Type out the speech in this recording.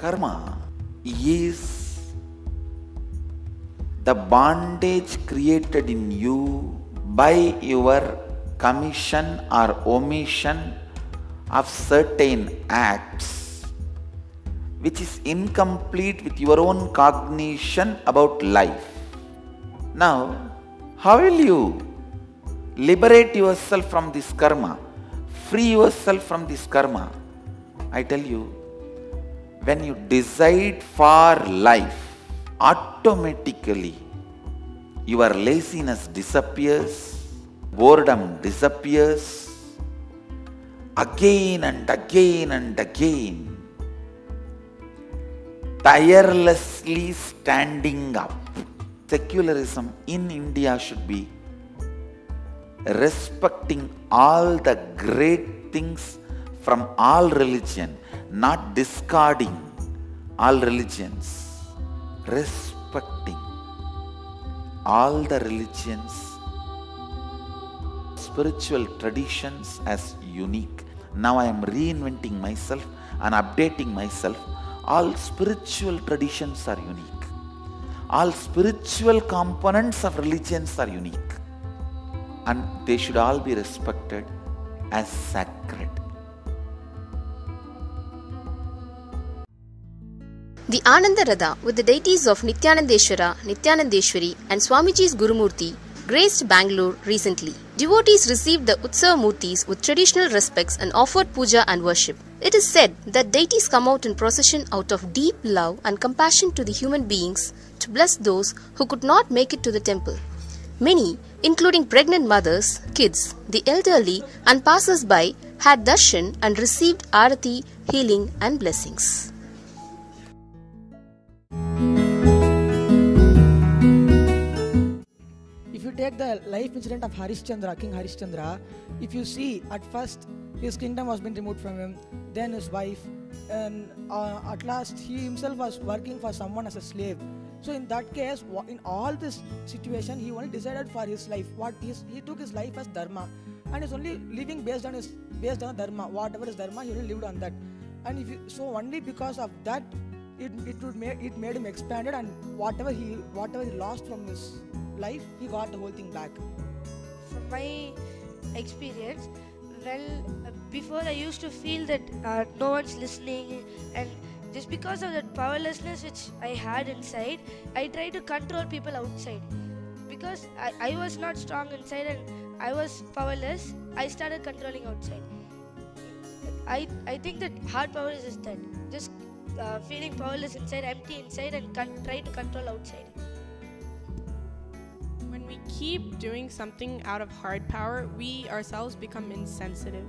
karma is the bondage created in you by your commission or omission of certain acts, which is incomplete with your own cognition about life. Now, how will you liberate yourself from this karma, free yourself from this karma? I tell you, when you decide for life, automatically your laziness disappears, boredom disappears, again and again and again, tirelessly standing up. Secularism in India should be respecting all the great things from all religion, not discarding all religions, respecting all the religions, spiritual traditions as unique. Now I am reinventing myself and updating myself. All spiritual traditions are unique. All spiritual components of religions are unique, and they should all be respected as sacred. The Ananda Ratha with the deities of Nityanandeshwara, Nityanandeshwari and Swamiji's Gurumurti graced Bangalore recently. Devotees received the Utsav Murtis with traditional respects and offered puja and worship. It is said that deities come out in procession out of deep love and compassion to the human beings to bless those who could not make it to the temple. Many, including pregnant mothers, kids, the elderly and passers-by, had darshan and received arati, healing and blessings. If you take the life incident of Harishchandra, King Harishchandra, if you see at first his kingdom was being removed from him, then his wife, and at last he himself was working for someone as a slave. So in that case, in all this situation, he only decided for his life. He took his life as dharma, and is only living based on dharma. Whatever is dharma, he only lived on that. And so only because of that, it made him expanded, and whatever he lost from his life, he got the whole thing back. From my experience, before I used to feel that no one's listening, and just because of that powerlessness which I had inside, I tried to control people outside. Because I was not strong inside and I was powerless, I started controlling outside. I think that hard power is just that. Just feeling powerless inside, empty inside, and try to control outside. When we keep doing something out of hard power, we ourselves become insensitive.